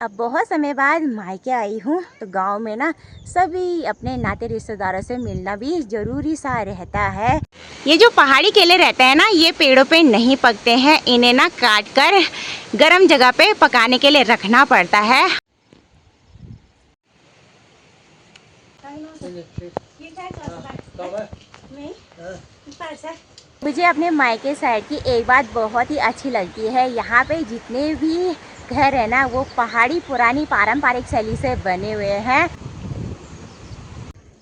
अब बहुत समय बाद मायके आई हूँ तो गांव में ना सभी अपने नाते रिश्तेदारों से मिलना भी ज़रूरी सा रहता है। ये जो पहाड़ी केले रहते हैं ना, ये पेड़ों पे नहीं पकते हैं, इन्हें ना काट कर गर्म जगह पे पकाने के लिए रखना पड़ता है। मुझे अपने मायके साइड की एक बात बहुत ही अच्छी लगती है, यहाँ पे जितने भी घर है ना वो पहाड़ी पुरानी पारंपरिक शैली से बने हुए हैं।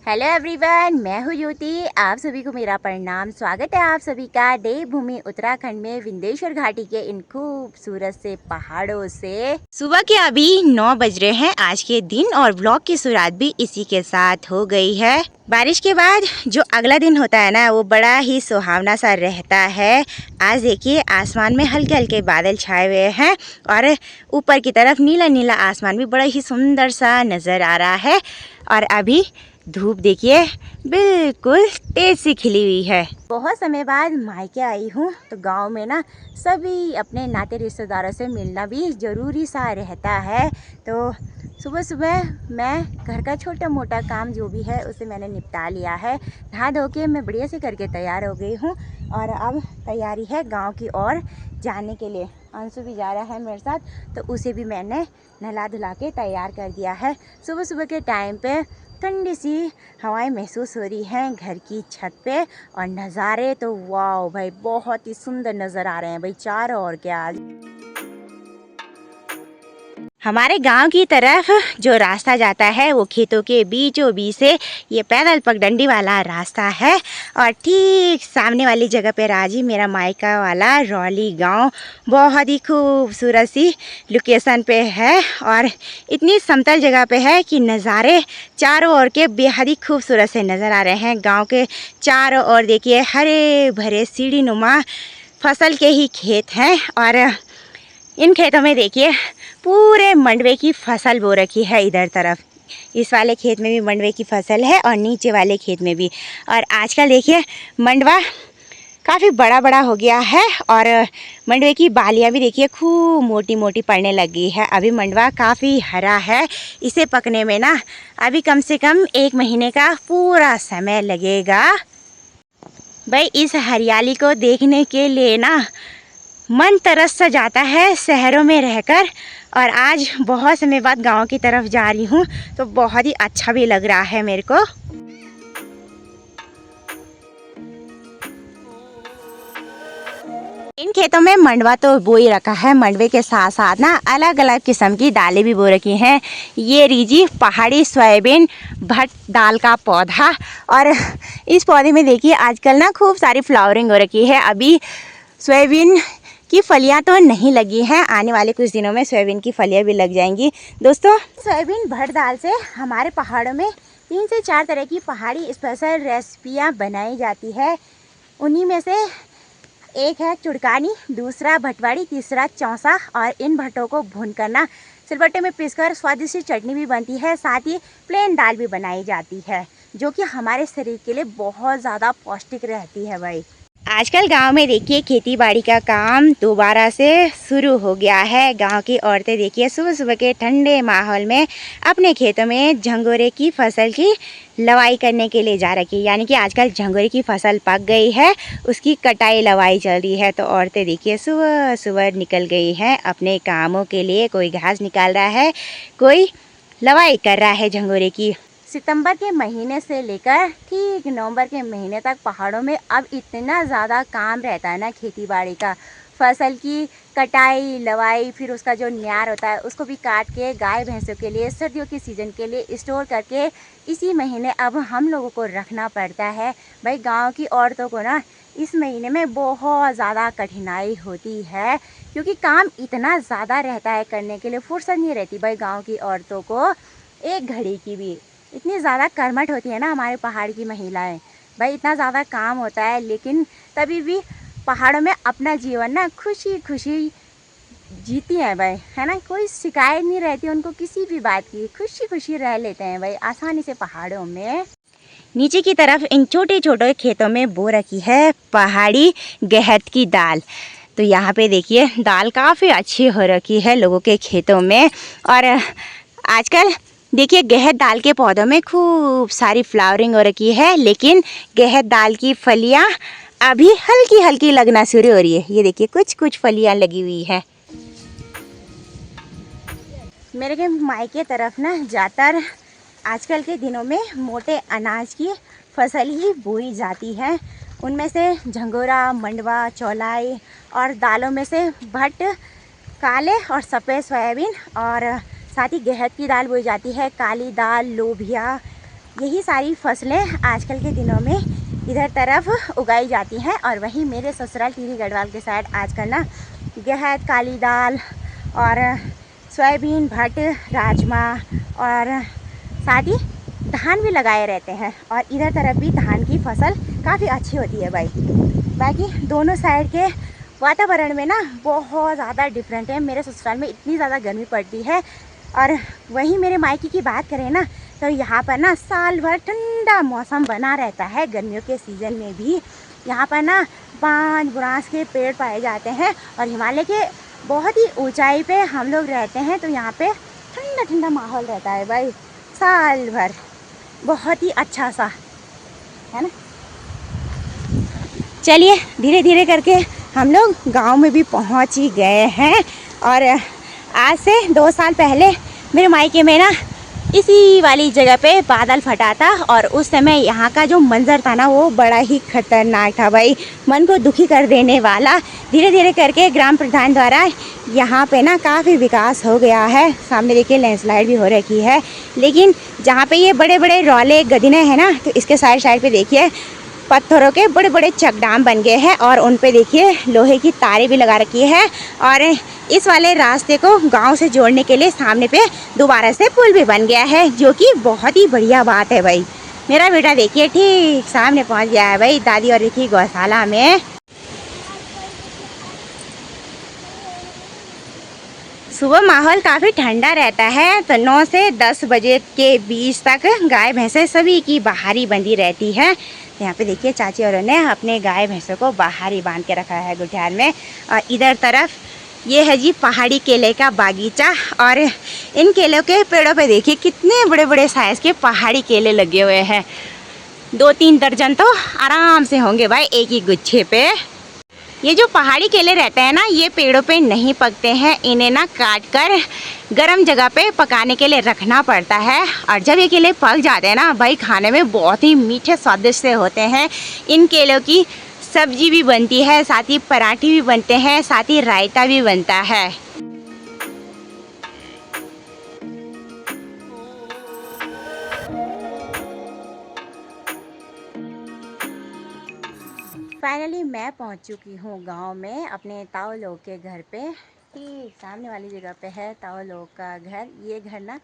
हेलो एवरीवन, मैं हूँ युति। आप सभी को मेरा प्रणाम। स्वागत है आप सभी का देवभूमि उत्तराखंड में विंध्येश्वर घाटी के इन खूबसूरत से पहाड़ों से। सुबह के अभी 9 बज रहे हैं आज के दिन और ब्लॉग की शुरुआत भी इसी के साथ हो गई है। बारिश के बाद जो अगला दिन होता है ना वो बड़ा ही सुहावना सा रहता है। आज देखिए आसमान में हल्के हल्के बादल छाए हुए हैं और ऊपर की तरफ नीला नीला आसमान भी बड़ा ही सुंदर सा नज़र आ रहा है। और अभी धूप देखिए बिल्कुल तेज सी खिली हुई है। बहुत समय बाद मायके आई हूँ तो गांव में ना सभी अपने नाते रिश्तेदारों से मिलना भी ज़रूरी सा रहता है। तो सुबह सुबह मैं घर का छोटा मोटा काम जो भी है उसे मैंने निपटा लिया है। नहा धो के मैं बढ़िया से करके तैयार हो गई हूँ और अब तैयारी है गांव की ओर जाने के लिए। अंशु भी जा रहा है मेरे साथ, तो उसे भी मैंने नहला धुला के तैयार कर दिया है। सुबह सुबह के टाइम पे ठंडी सी हवाएं महसूस हो रही हैं घर की छत पे और नज़ारे तो वाह भाई बहुत ही सुंदर नज़र आ रहे हैं भाई चारों ओर के। आज हमारे गांव की तरफ जो रास्ता जाता है वो खेतों के बीचों बीच से ये पैदल पगडंडी वाला रास्ता है और ठीक सामने वाली जगह पे राजी मेरा मायका वाला रौली गांव बहुत ही खूबसूरत सी लोकेशन पे है और इतनी समतल जगह पे है कि नज़ारे चारों ओर के बेहद ही खूबसूरत से नज़र आ रहे हैं। गांव के चारों ओर देखिए हरे भरे सीढ़ी नुमा फसल के ही खेत हैं और इन खेतों में देखिए पूरे मंडवे की फसल बो रखी है। इधर तरफ इस वाले खेत में भी मंडवे की फसल है और नीचे वाले खेत में भी। और आजकल देखिए मंडवा काफ़ी बड़ा बड़ा हो गया है और मंडवे की बालियाँ भी देखिए खूब मोटी मोटी पड़ने लगी है। अभी मंडवा काफ़ी हरा है, इसे पकने में ना अभी कम से कम 1 महीने का पूरा समय लगेगा। भाई इस हरियाली को देखने के लिए ना मन तरस सा जाता है शहरों में रहकर और आज बहुत समय बाद गांव की तरफ जा रही हूँ तो बहुत ही अच्छा भी लग रहा है मेरे को। इन खेतों में मंडवा तो बो ही रखा है, मंडवे के साथ साथ ना अलग अलग किस्म की दालें भी बो रखी हैं। ये रीजी पहाड़ी सोयाबीन भट दाल का पौधा और इस पौधे में देखिए आजकल ना खूब सारी फ्लावरिंग हो रखी है। अभी सोयाबीन की फलियां तो नहीं लगी हैं, आने वाले कुछ दिनों में सोयाबीन की फलियां भी लग जाएंगी। दोस्तों सोयाबीन भट दाल से हमारे पहाड़ों में 3 से 4 तरह की पहाड़ी स्पेशल रेसिपियां बनाई जाती है। उन्हीं में से एक है चुड़कानी, दूसरा भटवाड़ी, तीसरा चौसा और इन भट्टों को भून करना सिलबट्टे में पीसकर स्वादिष्ट चटनी भी बनती है। साथ ही प्लेन दाल भी बनाई जाती है जो कि हमारे शरीर के लिए बहुत ज़्यादा पौष्टिक रहती है। भाई आजकल गांव में देखिए खेती बाड़ी का काम दोबारा से शुरू हो गया है। गांव की औरतें देखिए सुबह सुबह के ठंडे माहौल में अपने खेतों में झंगोरे की फसल की लवाई करने के लिए जा रखी, यानी कि आजकल झंगोरे की फसल पक गई है, उसकी कटाई लवाई चल रही है। तो औरतें देखिए सुबह सुबह निकल गई हैं अपने कामों के लिए। कोई घास निकाल रहा है, कोई लवाई कर रहा है झंगोरे की। सितंबर के महीने से लेकर ठीक नवंबर के महीने तक पहाड़ों में अब इतना ज़्यादा काम रहता है ना खेती बाड़ी का, फसल की कटाई लवाई, फिर उसका जो न्यार होता है उसको भी काट के गाय भैंसों के लिए सर्दियों के सीज़न के लिए स्टोर करके इसी महीने अब हम लोगों को रखना पड़ता है। भाई गांव की औरतों को ना इस महीने में बहुत ज़्यादा कठिनाई होती है क्योंकि काम इतना ज़्यादा रहता है करने के लिए, फुर्सत नहीं रहती भाई गाँव की औरतों को एक घड़ी की भी। इतनी ज़्यादा कर्मठ होती है ना हमारे पहाड़ की महिलाएं, भाई इतना ज़्यादा काम होता है लेकिन तभी भी पहाड़ों में अपना जीवन ना खुशी खुशी जीती हैं भाई, है ना। कोई शिकायत नहीं रहती उनको किसी भी बात की, खुशी खुशी रह लेते हैं भाई आसानी से पहाड़ों में। नीचे की तरफ इन छोटे छोटे खेतों में बो रखी है पहाड़ी गहत की दाल। तो यहाँ पे देखिए दाल काफ़ी अच्छी हो रखी है लोगों के खेतों में। और आजकल देखिए गहत दाल के पौधों में खूब सारी फ्लावरिंग हो रखी है, लेकिन गहत दाल की फलियाँ अभी हल्की हल्की लगना शुरू हो रही है। ये देखिए कुछ कुछ फलियाँ लगी हुई है। मेरे के मायके तरफ ना ज़्यादातर आजकल के दिनों में मोटे अनाज की फसल ही बोई जाती है। उनमें से झंगोरा, मंडवा, चौलाई और दालों में से भट्ट, काले और सफ़ेद सोयाबीन और साथ ही गहत की दाल बोई जाती है, काली दाल, लोबिया। यही सारी फसलें आजकल के दिनों में इधर तरफ उगाई जाती हैं। और वहीं मेरे ससुराल टिहरी गढ़वाल के साइड आजकल ना गहत, काली दाल और सोयाबीन, भट्ट, राजमा और साथ ही धान भी लगाए रहते हैं। और इधर तरफ भी धान की फसल काफ़ी अच्छी होती है भाई। बाकी दोनों साइड के वातावरण में ना बहुत ज़्यादा डिफरेंट है। मेरे ससुराल में इतनी ज़्यादा गर्मी पड़ती है और वहीं मेरे मायके की बात करें ना तो यहाँ पर ना साल भर ठंडा मौसम बना रहता है। गर्मियों के सीज़न में भी यहाँ पर ना बांज बुरांस के पेड़ पाए जाते हैं और हिमालय के बहुत ही ऊंचाई पे हम लोग रहते हैं, तो यहाँ पे ठंडा ठंडा माहौल रहता है भाई साल भर। बहुत ही अच्छा सा है ना। चलिए धीरे धीरे करके हम लोग गांव में भी पहुंच ही गए हैं। और आज से 2 साल पहले मेरे मायके में ना इसी वाली जगह पे बादल फटा था और उस समय यहाँ का जो मंजर था ना वो बड़ा ही खतरनाक था भाई, मन को दुखी कर देने वाला। धीरे धीरे करके ग्राम प्रधान द्वारा यहाँ पे ना काफ़ी विकास हो गया है। सामने देखिए लैंडस्लाइड भी हो रखी है, लेकिन जहाँ पे ये बड़े बड़े रौले गदने हैं ना तो इसके साइड साइड पे देखिए पत्थरों के बड़े बड़े चकडाम बन गए हैं और उन पे देखिए लोहे की तारें भी लगा रखी है। और इस वाले रास्ते को गांव से जोड़ने के लिए सामने पे दोबारा से पुल भी बन गया है, जो कि बहुत ही बढ़िया बात है भाई। मेरा बेटा देखिए ठीक सामने पहुंच गया है भाई दादी और रिकी गौशाला में। सुबह माहौल काफ़ी ठंडा रहता है, तो 9 से 10 बजे के बीच तक गाय भैंसें सभी की बाहर ही बंधी रहती है। यहाँ पे देखिए चाची और ने अपने गाय भैंसों को बाहर ही बांध के रखा है गुठियार में। और इधर तरफ ये है जी पहाड़ी केले का बागीचा और इन केलों के पेड़ों पे देखिए कितने बड़े बड़े साइज़ के पहाड़ी केले लगे हुए हैं। 2-3 दर्जन तो आराम से होंगे भाई एक ही गुच्छे पे। ये जो पहाड़ी केले रहते हैं ना ये पेड़ों पे नहीं पकते हैं, इन्हें ना काट कर गर्म जगह पे पकाने के लिए रखना पड़ता है। और जब ये केले पक जाते हैं ना भाई खाने में बहुत ही मीठे स्वादिष्ट से होते हैं। इन केलों की सब्जी भी बनती है, साथ ही पराठे भी बनते हैं, साथ ही रायता भी बनता है। फाइनली मैं पहुंच चुकी हूँ गांव में अपने ताऊ लोग के घर पे। ठीक सामने वाली जगह पे है ताऊ लोग का घर। ये घर ना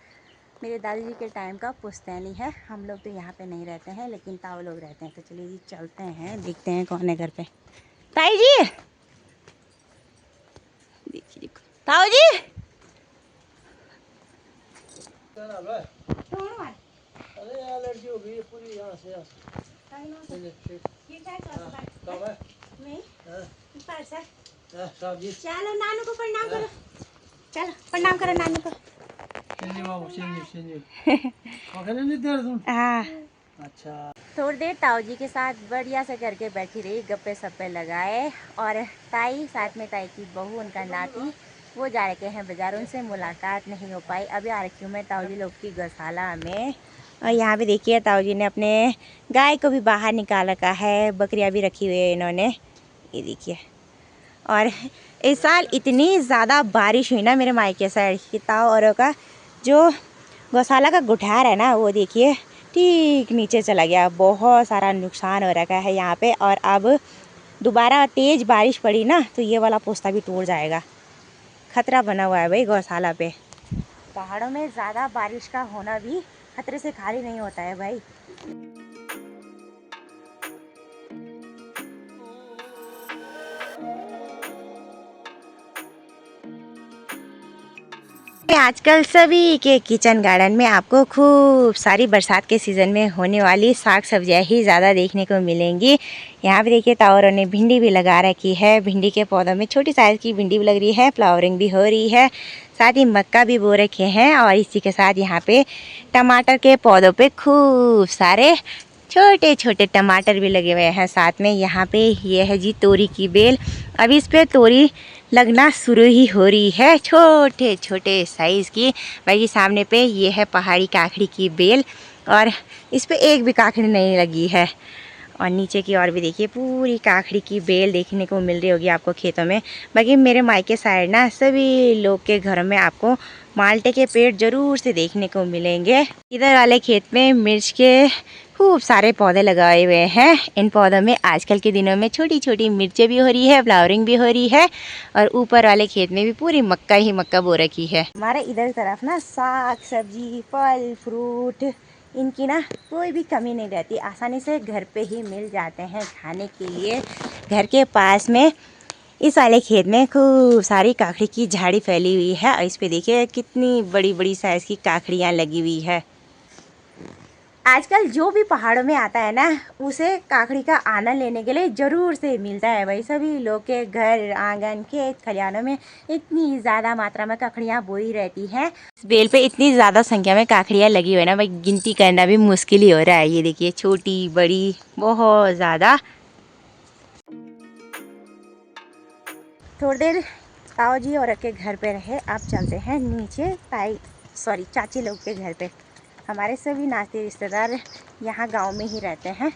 मेरे दादाजी के टाइम का पुश्तैनी है। हम लोग तो यहाँ पे नहीं रहते हैं लेकिन ताऊ लोग रहते हैं। तो चलिए जी चलते हैं देखते हैं कौन है घर पे। ताई जी देखिए देखो ताऊ जी अरे यार लड़की हो गई पूरी यहाँ से चलो नानू को प्रणाम करो। चलो प्रणाम करो नानू को। हाँ अच्छा थोड़ी देर ताऊ जी के साथ बढ़िया से करके बैठी रही, गप्पे सप्पे लगाए। और ताई साथ में ताई की बहू उनका नाती वो जा रखे हैं बाजार, उनसे मुलाकात नहीं हो पाई। अभी आ रखी हूँ मैं ताऊ जी लोग की गौशाला में। और यहाँ पे देखिए ताऊ जी ने अपने गाय को भी बाहर निकाल रखा है, बकरियाँ भी रखी हुई है इन्होंने, ये देखिए। और इस साल इतनी ज़्यादा बारिश हुई ना मेरे मायके साइड की ताऊ औरों का जो गौशाला का गुठार है ना वो देखिए ठीक नीचे चला गया। बहुत सारा नुकसान हो रखा है यहाँ पे। और अब दोबारा तेज़ बारिश पड़ी ना तो ये वाला पोस्ता भी टूट जाएगा, खतरा बना हुआ है भाई गौशाला पे। पहाड़ों में ज़्यादा बारिश का होना भी खतरे से खाली नहीं होता है भाई। आजकल सभी के किचन गार्डन में आपको खूब सारी बरसात के सीज़न में होने वाली साग सब्जियां ही ज़्यादा देखने को मिलेंगी। यहाँ पे देखिए ताऊरों ने भिंडी भी लगा रखी है। भिंडी के पौधों में छोटी साइज़ की भिंडी भी लग रही है, फ्लावरिंग भी हो रही है। साथ ही मक्का भी बो रखे हैं और इसी के साथ यहाँ पे टमाटर के पौधों पे खूब सारे छोटे छोटे टमाटर भी लगे हुए हैं। साथ में यहाँ पे ये है जी तोरी की बेल। अभी इस पे तोरी लगना शुरू ही हो रही है, छोटे छोटे साइज़ की। बाकी सामने पे ये है पहाड़ी काकड़ी की बेल और इस पे एक भी काकड़ी नहीं लगी है। और नीचे की ओर भी देखिए पूरी काकड़ी की बेल देखने को मिल रही होगी आपको खेतों में। बाकी मेरे मायके साइड ना सभी लोग के घरों में आपको माल्टे के पेड़ ज़रूर से देखने को मिलेंगे। इधर वाले खेत में मिर्च के खूब सारे पौधे लगाए हुए हैं। इन पौधों में आजकल के दिनों में छोटी छोटी मिर्चें भी हो रही है, फ्लावरिंग भी हो रही है और ऊपर वाले खेत में भी पूरी मक्का ही मक्का बो रखी है। हमारे इधर तरफ ना साग सब्जी फल फ्रूट इनकी ना कोई भी कमी नहीं रहती, आसानी से घर पे ही मिल जाते हैं खाने के लिए। घर के पास में इस वाले खेत में खूब सारी काकड़ी की झाड़ी फैली हुई है और इस पे देखिए कितनी बड़ी बड़ी साइज़ की काकड़ियाँ लगी हुई है। आजकल जो भी पहाड़ों में आता है ना उसे काकड़ी का आनंद लेने के लिए ज़रूर से मिलता है। भाई सभी लोग के घर आंगन खेत खलिहानों में इतनी ज़्यादा मात्रा में काकड़ियाँ बोई रहती हैं। इस बेल पे इतनी ज़्यादा संख्या में काकड़ियाँ लगी हुई है ना भाई, गिनती करना भी मुश्किल ही हो रहा है। ये देखिए छोटी बड़ी बहुत ज़्यादा। थोड़ी देर ताऊ जी और के घर पे रहे, अब चलते हैं नीचे चाची लोग के घर पे। हमारे सभी नाते रिश्तेदार यहाँ गांव में ही रहते हैं।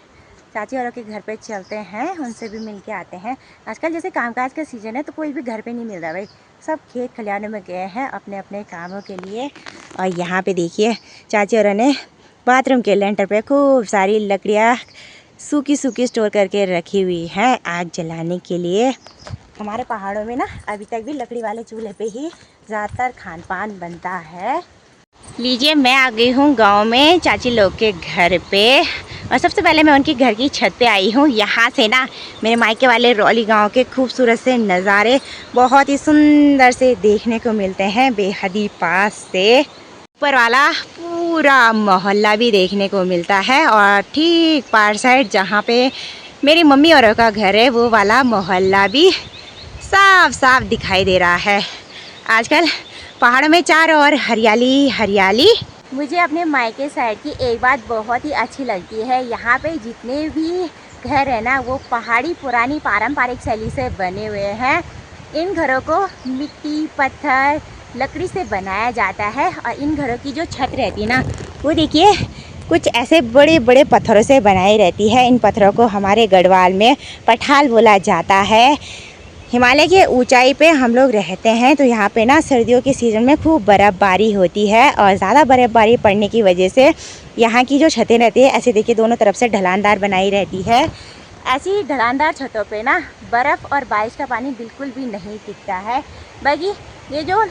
चाची औरों के घर पे चलते हैं, उनसे भी मिल के आते हैं। आजकल जैसे कामकाज का सीज़न है तो कोई भी घर पे नहीं मिल रहा भाई, सब खेत खलिहानों में गए हैं अपने अपने कामों के लिए। और यहाँ पे देखिए चाची औरों ने बाथरूम के लेंटर पे खूब सारी लकड़ियाँ सूखी सूखी स्टोर करके रखी हुई हैं आग जलाने के लिए। हमारे पहाड़ों में ना अभी तक भी लकड़ी वाले चूल्हे पे ही ज़्यादातर खान पान बनता है। लीजिए मैं आ गई हूँ गांव में चाची लोग के घर पे और सबसे पहले मैं उनके घर की छत पे आई हूँ। यहाँ से ना मेरे मायके वाले रौली गांव के खूबसूरत से नज़ारे बहुत ही सुंदर से देखने को मिलते हैं बेहद ही पास से। ऊपर वाला पूरा मोहल्ला भी देखने को मिलता है और ठीक पार साइड जहाँ पे मेरी मम्मी औरों का घर है वो वाला मोहल्ला भी साफ साफ दिखाई दे रहा है। आजकल पहाड़ों में चारों ओर हरियाली हरियाली। मुझे अपने मायके साइड की एक बात बहुत ही अच्छी लगती है, यहाँ पे जितने भी घर है ना वो पहाड़ी पुरानी पारंपरिक शैली से बने हुए हैं। इन घरों को मिट्टी पत्थर लकड़ी से बनाया जाता है और इन घरों की जो छत रहती है ना वो देखिए कुछ ऐसे बड़े बड़े पत्थरों से बनाई रहती है। इन पत्थरों को हमारे गढ़वाल में पठाल बोला जाता है। हिमालय के ऊंचाई पे हम लोग रहते हैं तो यहाँ पे ना सर्दियों के सीज़न में खूब बर्फ़बारी होती है और ज़्यादा बर्फ़बारी पड़ने की वजह से यहाँ की जो छतें रहती है ऐसे देखिए दोनों तरफ से ढलानदार बनाई रहती है। ऐसी ढलानदार छतों पे ना बर्फ़ और बारिश का पानी बिल्कुल भी नहीं टिकता है। बाकी ये जो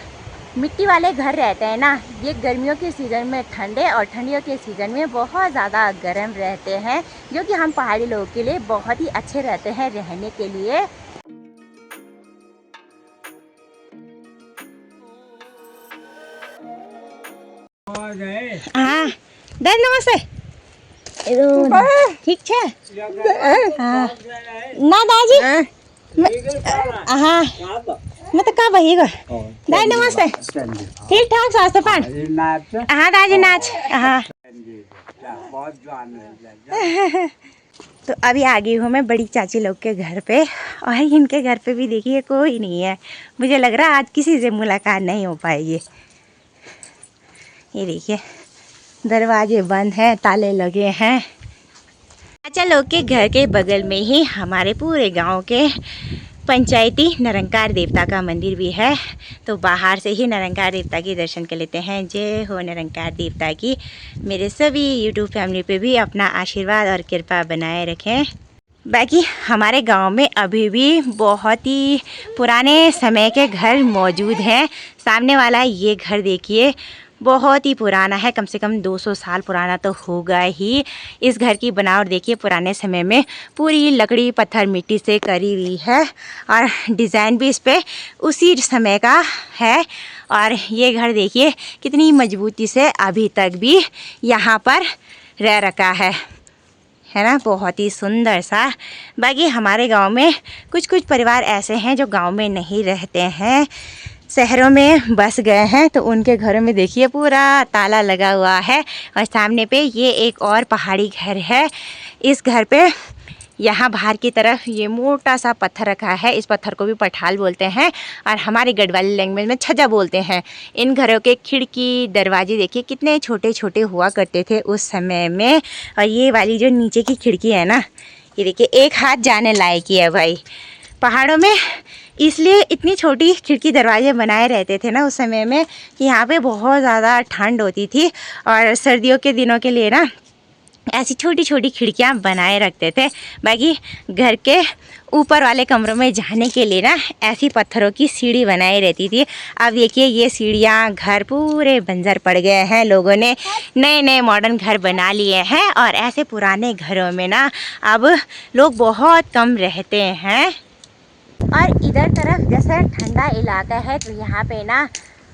मिट्टी वाले घर रहते हैं ना ये गर्मियों के सीज़न में ठंडे और ठंडियों के सीज़न में बहुत ज़्यादा गर्म रहते हैं, जो कि हम पहाड़ी लोगों के लिए बहुत ही अच्छे रहते हैं रहने के लिए। हाँ दादी नमस्ते। ठीक है हाँ ना दादी हाँ मैं तो कहाँ बहिएगा दादी नमस्ते। ठीक ठाक स्वास्थ्य पान हाँ दादी नाच हाँ। तो अभी आ गई हूँ मैं बड़ी चाची लोग के घर पे और इनके घर पे भी देखिए कोई नहीं है। मुझे लग रहा है आज किसी से मुलाकात नहीं हो पाएगी। ये देखिए दरवाजे बंद हैं, ताले लगे हैं। चाचा लोग के घर के बगल में ही हमारे पूरे गांव के पंचायती निरंकार देवता का मंदिर भी है, तो बाहर से ही निरंकार देवता के दर्शन कर लेते हैं। जय हो निरंकार देवता की। मेरे सभी यूट्यूब फैमिली पे भी अपना आशीर्वाद और कृपा बनाए रखें। बाकी हमारे गांव में अभी भी बहुत ही पुराने समय के घर मौजूद हैं। सामने वाला ये घर देखिए बहुत ही पुराना है, कम से कम 200 साल पुराना तो होगा ही। इस घर की बनावट देखिए पुराने समय में पूरी लकड़ी पत्थर मिट्टी से करी हुई है और डिज़ाइन भी इस पे उसी समय का है और ये घर देखिए कितनी मजबूती से अभी तक भी यहाँ पर रह रखा है ना, बहुत ही सुंदर सा। बाकी हमारे गांव में कुछ कुछ परिवार ऐसे हैं जो गांव में नहीं रहते हैं, शहरों में बस गए हैं, तो उनके घरों में देखिए पूरा ताला लगा हुआ है। और सामने पे ये एक और पहाड़ी घर है। इस घर पे यहाँ बाहर की तरफ ये मोटा सा पत्थर रखा है, इस पत्थर को भी पठाल बोलते हैं और हमारे गढ़वाली लैंग्वेज में छज्जा बोलते हैं। इन घरों के खिड़की दरवाजे देखिए कितने छोटे छोटे हुआ करते थे उस समय में। और ये वाली जो नीचे की खिड़की है ना, ये देखिए एक हाथ जाने लायक ही है भाई। पहाड़ों में इसलिए इतनी छोटी खिड़की दरवाजे बनाए रहते थे ना उस समय में कि यहाँ पे बहुत ज़्यादा ठंड होती थी और सर्दियों के दिनों के लिए ना ऐसी छोटी छोटी खिड़कियाँ बनाए रखते थे। बाकी घर के ऊपर वाले कमरों में जाने के लिए ना ऐसी पत्थरों की सीढ़ी बनाई रहती थी। अब देखिए ये सीढ़ियाँ घर पूरे बंजर पड़ गए हैं, लोगों ने नए नए मॉडर्न घर बना लिए हैं और ऐसे पुराने घरों में ना अब लोग बहुत कम रहते हैं। और इधर तरफ जैसे ठंडा इलाका है तो यहाँ पे ना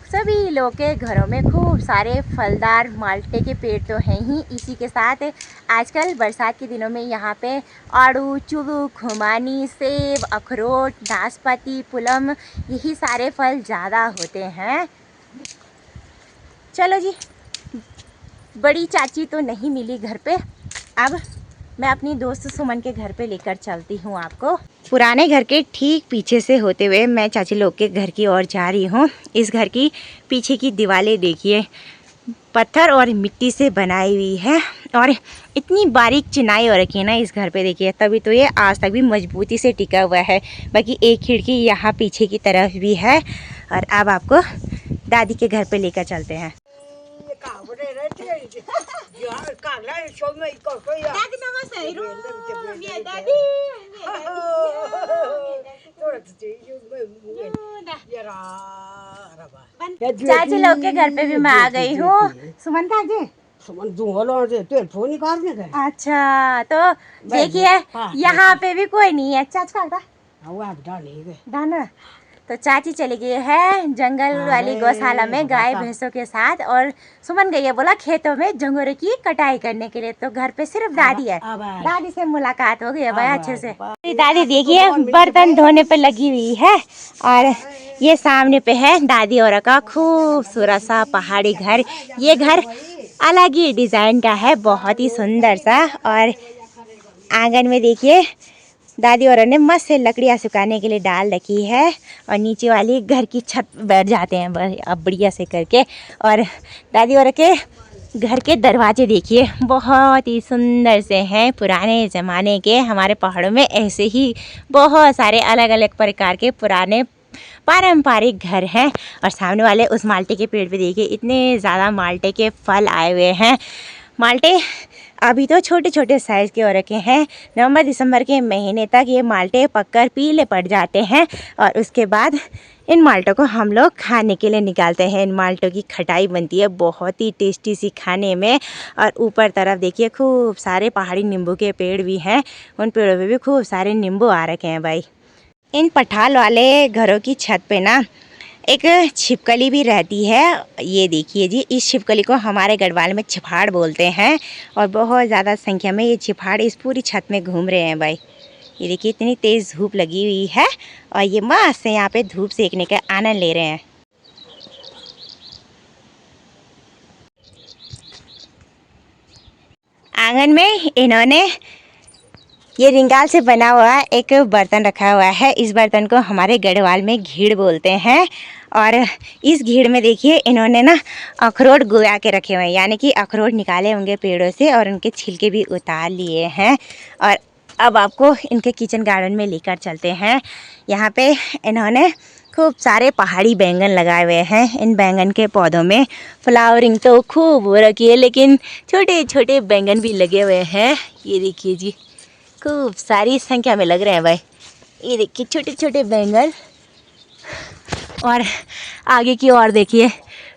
सभी लोग के घरों में खूब सारे फलदार माल्टे के पेड़ तो हैं ही। इसी के साथ आजकल बरसात के दिनों में यहाँ पे आड़ू, चुरू, खुमानी, सेब, अखरोट, नाशपाती, पुलम, यही सारे फल ज़्यादा होते हैं। चलो जी, बड़ी चाची तो नहीं मिली घर पे, अब मैं अपनी दोस्त सुमन के घर पे लेकर चलती हूँ आपको। पुराने घर के ठीक पीछे से होते हुए मैं चाची लोग के घर की ओर जा रही हूँ। इस घर की पीछे की दीवारें देखिए पत्थर और मिट्टी से बनाई हुई है और इतनी बारीक चिनाई हो रखी है ना इस घर पे देखिए, तभी तो ये आज तक भी मजबूती से टिका हुआ है। बाकी एक खिड़की यहाँ पीछे की तरफ भी है। और अब आपको दादी के घर पे लेकर चलते हैं। चाची लोग के घर पे भी मैं आ गई हूँ। सुमन का जी फोन निकालने का। अच्छा, तो देखिए यहाँ पे भी कोई नहीं है। चाचा दाना तो चाची चली गई है जंगल वाली गौशाला में गाय भैंसों के साथ और सुमन गई है बोला खेतों में झंगोरे की कटाई करने के लिए। तो घर पे सिर्फ दादी है, दादी से मुलाकात हो गई है भाई अच्छे से। दादी देखिए बर्तन धोने पे लगी हुई है और ये सामने पे है दादी और का खूबसूरत सा पहाड़ी घर। ये घर अलग ही डिजाइन का है, बहुत ही सुंदर सा। और आंगन में देखिए दादी और ने मस्त से लकड़ियाँ सुखाने के लिए डाल रखी है और नीचे वाली घर की छत पर बैठ जाते हैं अब बढ़िया से करके। और दादी और के घर के दरवाजे देखिए बहुत ही सुंदर से हैं, पुराने ज़माने के। हमारे पहाड़ों में ऐसे ही बहुत सारे अलग अलग प्रकार के पुराने पारंपरिक घर हैं। और सामने वाले उस माल्टे के पेड़ पे देखिए इतने ज़्यादा माल्टे के फल आए हुए हैं। माल्टे अभी तो छोटे छोटे साइज़ के हो रखे हैं। नवंबर दिसंबर के महीने तक ये माल्टे पककर पीले पड़ जाते हैं और उसके बाद इन माल्टों को हम लोग खाने के लिए निकालते हैं। इन माल्टों की खटाई बनती है बहुत ही टेस्टी सी खाने में। और ऊपर तरफ देखिए खूब सारे पहाड़ी नींबू के पेड़ भी हैं, उन पेड़ों पे भी खूब सारे नींबू आ रखे हैं भाई। इन पठाल वाले घरों की छत पे ना एक छिपकली भी रहती है। ये देखिए जी, इस छिपकली को हमारे गढ़वाल में छिपाड़ बोलते हैं और बहुत ज़्यादा संख्या में ये छिपाड़ इस पूरी छत में घूम रहे हैं भाई। ये देखिए इतनी तेज़ धूप लगी हुई है और ये मस्त से यहाँ पे धूप सेकने का आनंद ले रहे हैं। आंगन में इन्होंने ये रिंगाल से बना हुआ एक बर्तन रखा हुआ है। इस बर्तन को हमारे गढ़वाल में घीड़ बोलते हैं। और इस घीड़ में देखिए इन्होंने ना अखरोट गुया के रखे हुए हैं, यानी कि अखरोट निकाले होंगे पेड़ों से और उनके छिलके भी उतार लिए हैं। और अब आपको इनके किचन गार्डन में लेकर चलते हैं। यहाँ पे इन्होंने खूब सारे पहाड़ी बैंगन लगाए हुए हैं। इन बैंगन के पौधों में फ्लावरिंग तो खूब हो रखी है, लेकिन छोटे छोटे बैंगन भी लगे हुए हैं। ये देखिए जी, खूब सारी संख्या में लग रहे हैं भाई। ये देखिए छोटे छोटे बैंगन। और आगे की ओर देखिए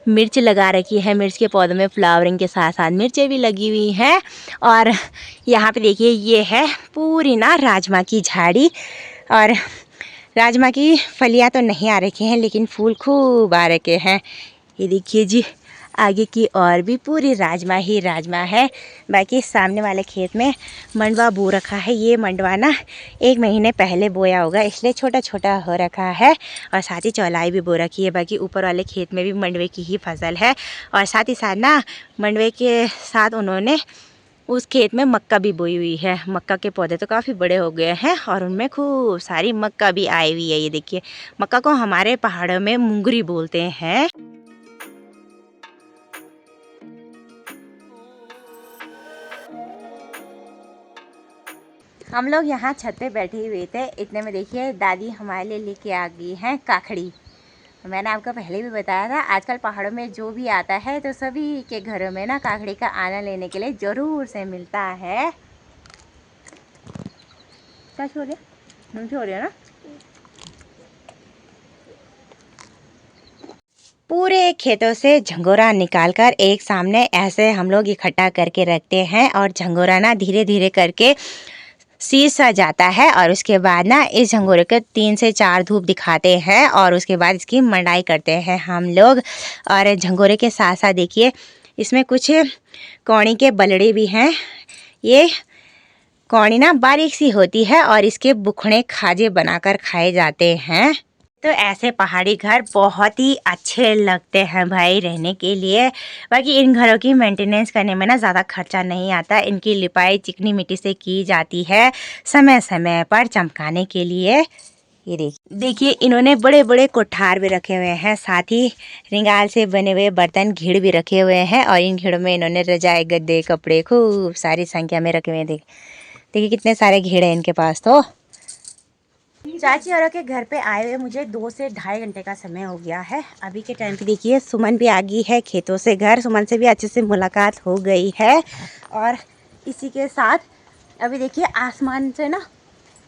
मिर्च लगा रखी है। मिर्च के पौधों में फ्लावरिंग के साथ साथ मिर्चें भी लगी हुई हैं। और यहाँ पे देखिए ये है पूरी ना राजमा की झाड़ी। और राजमा की फलियाँ तो नहीं आ रखी हैं लेकिन फूल खूब आ रखे हैं। ये देखिए जी, आगे की और भी पूरी राजमा ही राजमा है। बाकी सामने वाले खेत में मंडवा बो रखा है। ये मंडवा ना 1 महीने पहले बोया होगा, इसलिए छोटा छोटा हो रखा है। और साथ ही चौलाई भी बो रखी है। बाकी ऊपर वाले खेत में भी मंडवे की ही फसल है। और साथ ही साथ ना मंडवे के साथ उन्होंने उस खेत में मक्का भी बोई हुई है। मक्का के पौधे तो काफ़ी बड़े हो गए हैं और उनमें खूब सारी मक्का भी आई हुई है। ये देखिए, मक्का को हमारे पहाड़ों में मुंगरी बोलते हैं। हम लोग यहाँ छत पे बैठे हुए थे, इतने में देखिए दादी हमारे लिए लेके आ गई हैं काकड़ी। मैंने आपको पहले भी बताया था, आजकल पहाड़ों में जो भी आता है तो सभी के घरों में ना काकड़ी का आनंद लेने के लिए ज़रूर से मिलता है। क्या हो रहा है ना? पूरे खेतों से झंगोरा निकालकर एक सामने ऐसे हम लोग इकट्ठा करके रखते हैं और झंगोरा ना धीरे धीरे करके सीज सा जाता है। और उसके बाद ना इस झंगोरे को 3 से 4 धूप दिखाते हैं और उसके बाद इसकी मंडाई करते हैं हम लोग। और झंगोरे के साथ साथ देखिए इसमें कुछ कौड़ी के बलड़े भी हैं। ये कौड़ी ना बारीक सी होती है और इसके बुखड़े खाजे बनाकर खाए जाते हैं। तो ऐसे पहाड़ी घर बहुत ही अच्छे लगते हैं भाई रहने के लिए। बाकी इन घरों की मेंटेनेंस करने में ना ज़्यादा खर्चा नहीं आता। इनकी लिपाई चिकनी मिट्टी से की जाती है समय समय पर चमकाने के लिए। ये देखिए इन्होंने बड़े बड़े कोठार भी रखे हुए हैं, साथ ही रिंगाल से बने हुए बर्तन घीड़ भी रखे हुए हैं। और इन घीड़ों में इन्होंने रजाई गद्दे कपड़े खूब सारी संख्या में रखे हुए हैं। देखिए कितने सारे घीड़ हैं इनके पास। तो चाची औरों के घर पे आए हुए मुझे 2 से ढाई घंटे का समय हो गया है। अभी के टाइम पे देखिए सुमन भी आ गई है खेतों से घर। सुमन से भी अच्छे से मुलाकात हो गई है। और इसी के साथ अभी देखिए आसमान से ना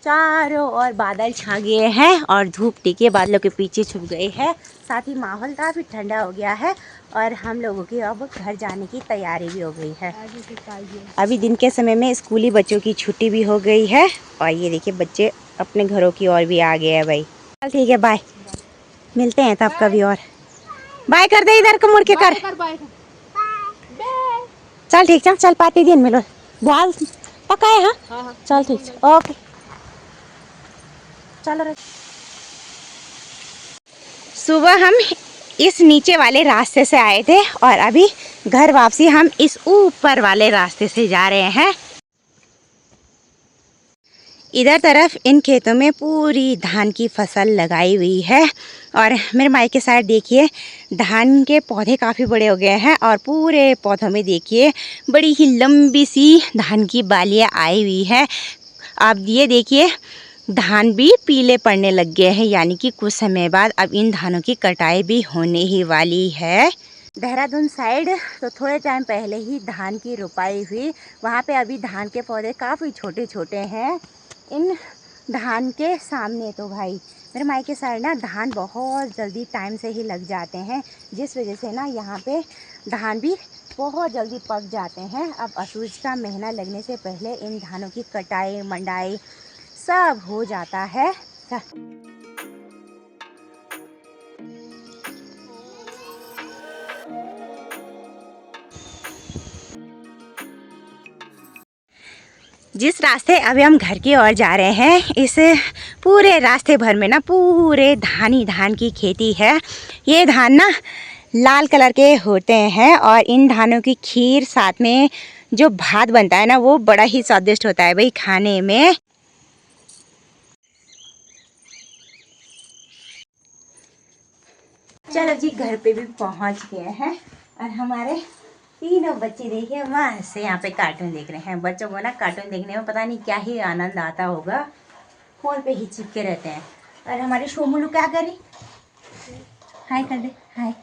चारों ओर बादल छा गए हैं और धूप टिके बादलों के पीछे छुप गई है। साथ ही माहौल काफ़ी ठंडा हो गया है और हम लोगों की अब घर जाने की तैयारी भी हो गई है। अभी दिन के समय में स्कूली बच्चों की छुट्टी भी हो गई है और ये देखिए बच्चे अपने घरों की ओर भी आ गए हैं भाई। चल ठीक है, बाय, मिलते हैं तब कभी और। बाय कर दे, इधर को मुड़ के कर। चल ठीक, चल पाती दिन मिलो दाल पकाए। हाँ चल ठीक, ओके चलो। सुबह हम इस नीचे वाले रास्ते से आए थे और अभी घर वापसी हम इस ऊपर वाले रास्ते से जा रहे हैं। इधर तरफ इन खेतों में पूरी धान की फसल लगाई हुई है और मेरे मायके साइड देखिए धान के पौधे काफ़ी बड़े हो गए हैं और पूरे पौधों में देखिए बड़ी ही लंबी सी धान की बालियाँ आई हुई है। अब ये देखिए धान भी पीले पड़ने लग गए हैं, यानी कि कुछ समय बाद अब इन धानों की कटाई भी होने ही वाली है। देहरादून साइड तो थोड़े टाइम पहले ही धान की रोपाई हुई। वहाँ पे अभी धान के पौधे काफ़ी छोटे छोटे हैं। इन धान के सामने तो भाई मेरे मायके साइड ना धान बहुत जल्दी टाइम से ही लग जाते हैं, जिस वजह से ना यहाँ पे धान भी बहुत जल्दी पक जाते हैं। अब असूज का महीना लगने से पहले इन धानों की कटाई मंडाई सब हो जाता है। जिस रास्ते अभी हम घर की ओर जा रहे हैं, इस पूरे रास्ते भर में ना पूरे धान ही धान की खेती है। ये धान ना लाल कलर के होते हैं और इन धानों की खीर साथ में जो भात बनता है ना वो बड़ा ही स्वादिष्ट होता है भाई खाने में। चलो जी घर पे भी पहुंच गए हैं और हमारे तीनों बच्चे देखिए वहाँ से यहाँ पे कार्टून देख रहे हैं। बच्चों को ना कार्टून देखने में पता नहीं क्या ही आनंद आता होगा, फोन पे ही चिपके रहते हैं। और हमारे शोमुलू क्या करी, हाय कर दे, हाय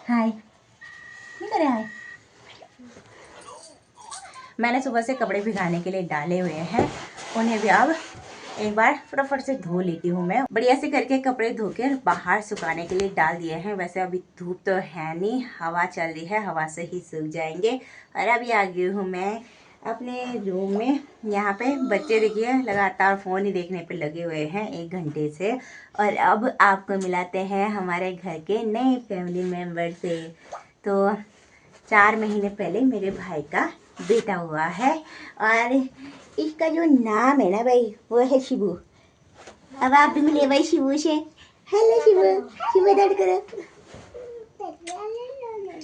हाय नहीं करे हाय। मैंने सुबह से कपड़े भिगाने के लिए डाले हुए हैं, उन्हें भी अब एक बार फटाफट से धो लेती हूँ। मैं बढ़िया से करके कपड़े धो के बाहर सुखाने के लिए डाल दिए हैं। वैसे अभी धूप तो है नहीं, हवा चल रही है, हवा से ही सूख जाएंगे। और अभी आ गई हूँ मैं अपने रूम में। यहाँ पे बच्चे देखिए लगातार फ़ोन ही देखने पे लगे हुए हैं 1 घंटे से। और अब आपको मिलाते हैं हमारे घर के नए फैमिली मेम्बर से। तो 4 महीने पहले मेरे भाई का बेटा हुआ है और इसका जो नाम है ना भाई वो है शिबू। अब आप भी मिले भाई शिबू से। हेलो शिबू, शिबू दर्द करो।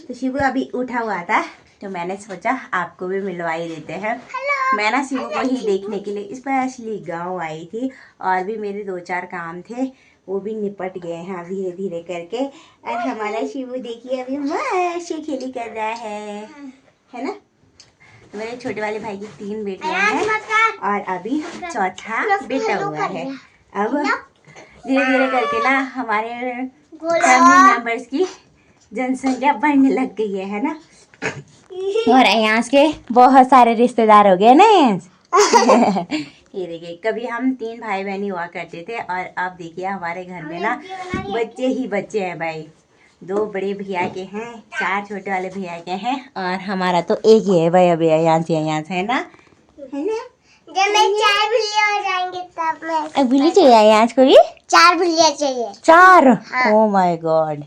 तो शिबू अभी उठा हुआ था तो मैंने सोचा आपको भी मिलवा ही देते हैं। मैं ना शिबू को ही देखने के लिए स्पेशली गांव आई थी और भी मेरे 2-4 काम थे वो भी निपट गए हैं धीरे धीरे करके। और हमारा शिबू देखिए अभी मस्त खेली कर रहा है ना। मेरे छोटे वाले भाई की 3 बेटियां हैं और अभी चौथा बेटा हुआ है। अब धीरे धीरे करके ना हमारे फैमिली मेंबर्स की जनसंख्या बढ़ने लग गई है ना। और यहाँ के बहुत सारे रिश्तेदार हो गए ना। ये देखिए कभी हम 3 भाई बहन ही हुआ करते थे और अब देखिए हमारे घर में ना बच्चे ही बच्चे हैं भाई। 2 बड़े भैया के हैं, 4 छोटे वाले भैया के हैं और हमारा तो एक ही है भाई अभी यहाँ से है ना। जब मैं 4 बिल्लियाँ हो जाएंगे तब मैं अब बिल्ली चाहिए यहाँ को भी 4 बिल्लियाँ चाहिए। 4। Oh my God.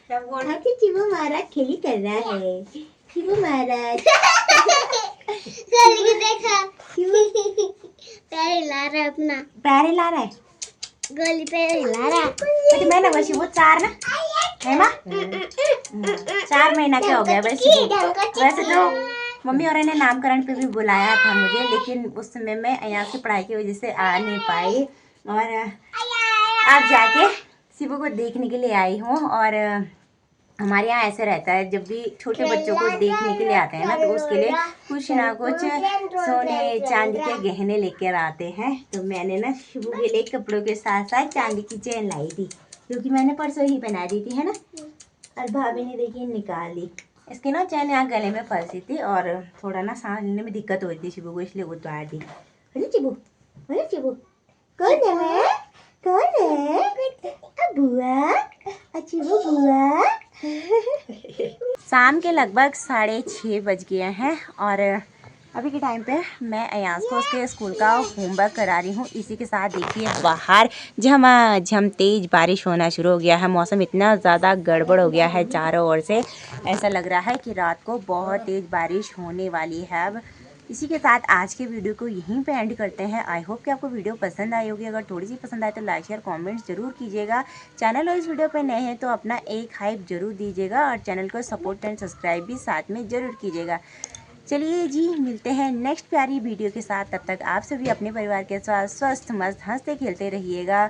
Shibu Maharaj खेली कर रहा है। शिबू महाराज गोली देखा पैर हिला रहा है अपना, पैर हिला रहा है। गोली पैर हिला रहा है। तो मैं ना शिबू 4 ना है माँ 4 महीना का हो गया वैसे तो मम्मी और ने नामकरण पे भी बुलाया था मुझे, लेकिन उस समय मैं यहाँ से पढ़ाई की वजह से आ नहीं पाई और अब जाके शिबू को देखने के लिए आई हूँ। और हमारे यहाँ ऐसा रहता है जब भी छोटे बच्चों को देखने के लिए आते हैं ना तो उसके लिए कुछ ना कुछ सोने चांदी के गहने लेकर आते हैं। तो मैंने ना शिबू के लिए कपड़ों के साथ साथ चांदी की चेन लाई थी जो कि मैंने परसों ही पहना दी थी है ना। और भाभी ने देखिए निकाल ली। इसकी ना चैन यहाँ गले में फंसी थी और थोड़ा ना सांस लेने में दिक्कत हो रही थी शिबू को, इसलिए उतार दी। बोले चिबू कौन है? कौन है? बुआ अच्छी वो बुआ। शाम के लगभग 6:30 बज गए हैं और अभी के टाइम पे मैं अयास को उसके स्कूल का होमवर्क करा रही हूँ। इसी के साथ देखिए बाहर झमाझम तेज़ बारिश होना शुरू हो गया है। मौसम इतना ज़्यादा गड़बड़ हो गया है चारों ओर से, ऐसा लग रहा है कि रात को बहुत तेज़ बारिश होने वाली है। अब इसी के साथ आज के वीडियो को यहीं पे एंड करते हैं। आई होप कि आपको वीडियो पसंद आई होगी। अगर थोड़ी सी पसंद आए तो लाइक शेयर कमेंट्स जरूर कीजिएगा। चैनल और इस वीडियो पे नए हैं तो अपना एक हाइप जरूर दीजिएगा और चैनल को सपोर्ट एंड सब्सक्राइब भी साथ में ज़रूर कीजिएगा। चलिए जी मिलते हैं नेक्स्ट प्यारी वीडियो के साथ। तब तक आप सभी अपने परिवार के साथ स्वस्थ मस्त हंसते खेलते रहिएगा।